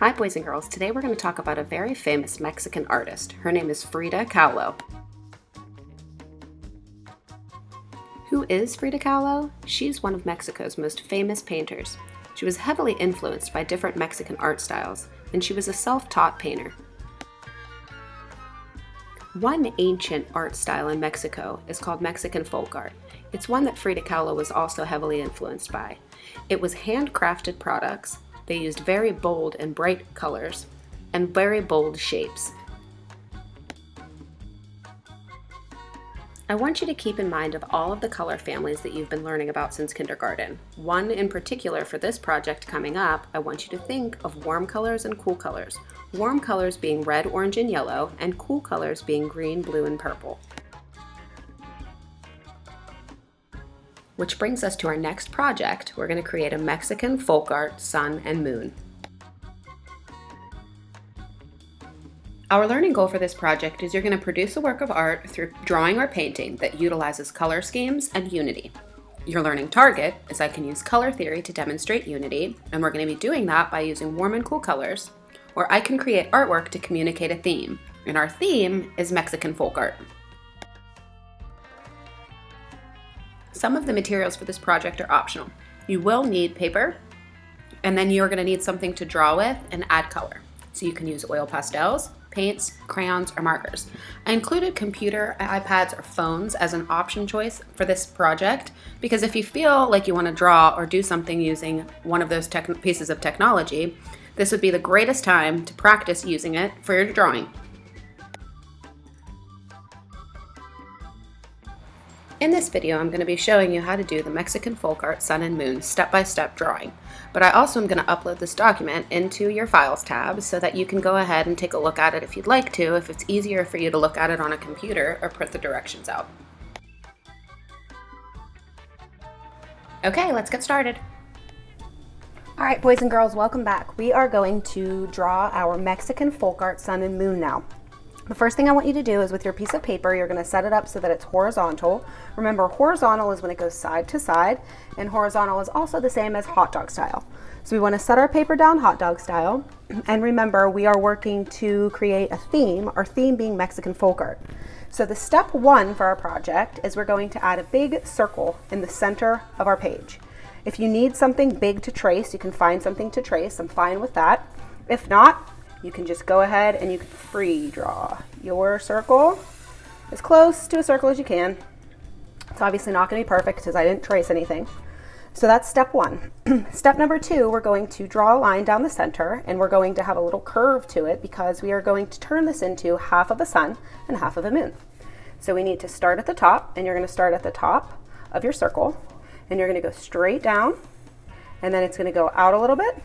Hi boys and girls, today we're going to talk about a very famous Mexican artist. Her name is Frida Kahlo. Who is Frida Kahlo? She's one of Mexico's most famous painters. She was heavily influenced by different Mexican art styles, and she was a self-taught painter. One ancient art style in Mexico is called Mexican folk art. It's one that Frida Kahlo was also heavily influenced by. It was handcrafted products. They used very bold and bright colors and very bold shapes. I want you to keep in mind of all of the color families that you've been learning about since kindergarten. One in particular for this project coming up, I want you to think of warm colors and cool colors. Warm colors being red, orange, and yellow, and cool colors being green, blue, and purple. Which brings us to our next project. We're going to create a Mexican folk art sun and moon. Our learning goal for this project is you're going to produce a work of art through drawing or painting that utilizes color schemes and unity. Your learning target is I can use color theory to demonstrate unity, and we're going to be doing that by using warm and cool colors, or I can create artwork to communicate a theme, and our theme is Mexican folk art. Some of the materials for this project are optional. You will need paper, and then you're going to need something to draw with and add color. So you can use oil pastels, paints, crayons, or markers. I included computer, iPads, or phones as an option choice for this project because if you feel like you want to draw or do something using one of those pieces of technology, this would be the greatest time to practice using it for your drawing. In this video, I'm going to be showing you how to do the Mexican folk art sun and moon step-by-step drawing. But I also am going to upload this document into your Files tab so that you can go ahead and take a look at it if you'd like to, if it's easier for you to look at it on a computer or print the directions out. Okay, let's get started. All right, boys and girls, welcome back. We are going to draw our Mexican folk art sun and moon now. The first thing I want you to do is with your piece of paper, you're going to set it up so that it's horizontal. Remember, horizontal is when it goes side to side, and horizontal is also the same as hot dog style. So we want to set our paper down hot dog style, and remember, we are working to create a theme, our theme being Mexican folk art. So the step one for our project is we're going to add a big circle in the center of our page. If you need something big to trace, you can find something to trace. I'm fine with that. If not, you can just go ahead and you can free draw your circle as close to a circle as you can. It's obviously not going to be perfect because I didn't trace anything. So that's step one. Step number two, we're going to draw a line down the center and we're going to have a little curve to it because we are going to turn this into half of a sun and half of a moon. So we need to start at the top, and you're going to start at the top of your circle and you're going to go straight down, and then it's going to go out a little bit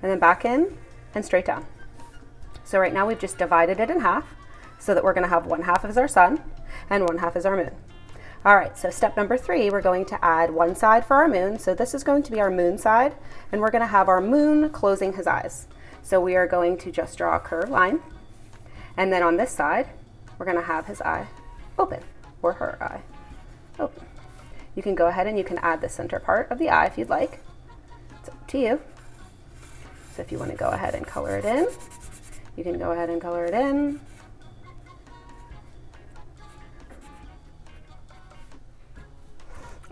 and then back in and straight down. So right now we've just divided it in half so that we're going to have one half is our sun and one half is our moon. All right, so step number three, we're going to add one side for our moon. So this is going to be our moon side, and we're going to have our moon closing his eyes. So we are going to just draw a curved line, and then on this side, we're going to have his eye open, or her eye open. You can go ahead and you can add the center part of the eye if you'd like. It's up to you. So if you want to go ahead and color it in, you can go ahead and color it in.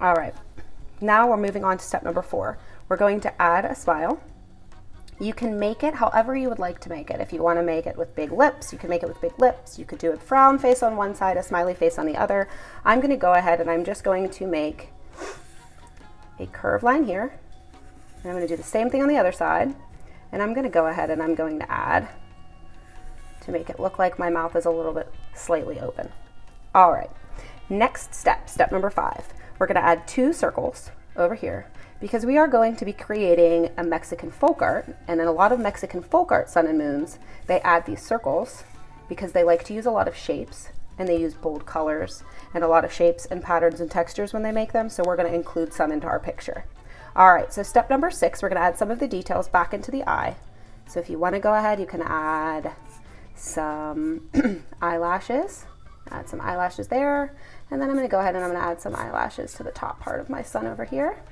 All right, now we're moving on to step number four. We're going to add a smile. You can make it however you would like to make it. If you want to make it with big lips, you can make it with big lips. You could do a frown face on one side, a smiley face on the other. I'm going to go ahead and I'm just going to make a curved line here. And I'm going to do the same thing on the other side. And I'm going to go ahead and I'm going to add to make it look like my mouth is a little bit slightly open. All right, next step, step number five. We're going to add two circles over here because we are going to be creating a Mexican folk art, and in a lot of Mexican folk art sun and moons, they add these circles because they like to use a lot of shapes and they use bold colors and a lot of shapes and patterns and textures when they make them, so we're going to include some into our picture. All right, so step number six, we're going to add some of the details back into the eye. So if you want to go ahead, you can add some eyelashes. Add some eyelashes there. And then I'm going to go ahead and I'm going to add some eyelashes to the top part of my sun over here.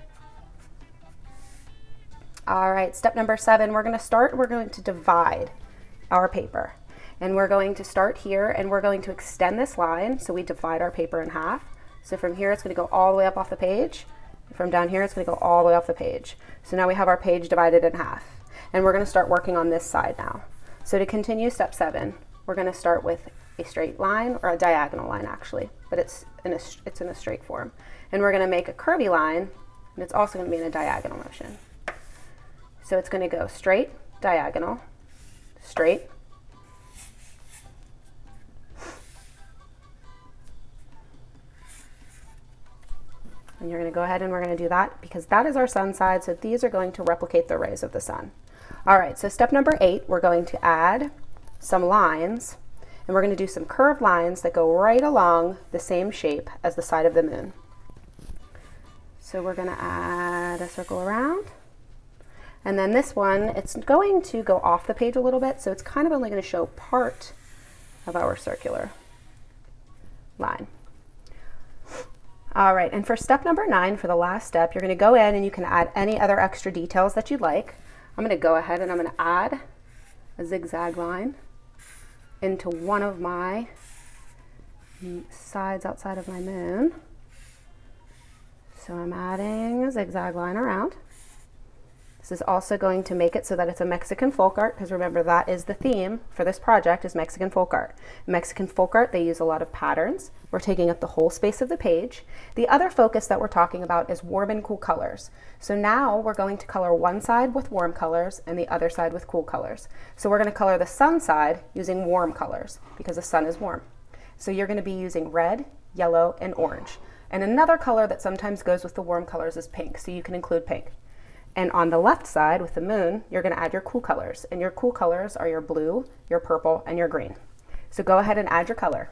All right, step number 7, we're going to divide our paper. And we're going to start here and we're going to extend this line. So we divide our paper in half. So from here, it's going to go all the way up off the page. From down here, it's going to go all the way off the page. So now we have our page divided in half. And we're going to start working on this side now. So to continue step 7, we're going to start with a straight line, or a diagonal line actually, but it's in a straight form. And we're going to make a curvy line, and it's also going to be in a diagonal motion. So it's going to go straight, diagonal, straight, and you're going to go ahead and we're going to do that because that is our sun side, so these are going to replicate the rays of the sun. All right, so step number 8, we're going to add some lines, and we're going to do some curved lines that go right along the same shape as the side of the moon. So we're going to add a circle around, and then this one, it's going to go off the page a little bit, so it's kind of only going to show part of our circular line. All right, and for step number 9, for the last step, you're going to go in and you can add any other extra details that you'd like. I'm going to go ahead and I'm going to add a zigzag line into one of my sides outside of my moon. So I'm adding a zigzag line around. This is also going to make it so that it's a Mexican folk art, because remember that is the theme for this project, is Mexican folk art. Mexican folk art, they use a lot of patterns. We're taking up the whole space of the page. The other focus that we're talking about is warm and cool colors. So now we're going to color one side with warm colors and the other side with cool colors. So we're going to color the sun side using warm colors because the sun is warm. So you're going to be using red, yellow, and orange. And another color that sometimes goes with the warm colors is pink, so you can include pink. And on the left side with the moon, you're going to add your cool colors. And your cool colors are your blue, your purple, and your green. So go ahead and add your color.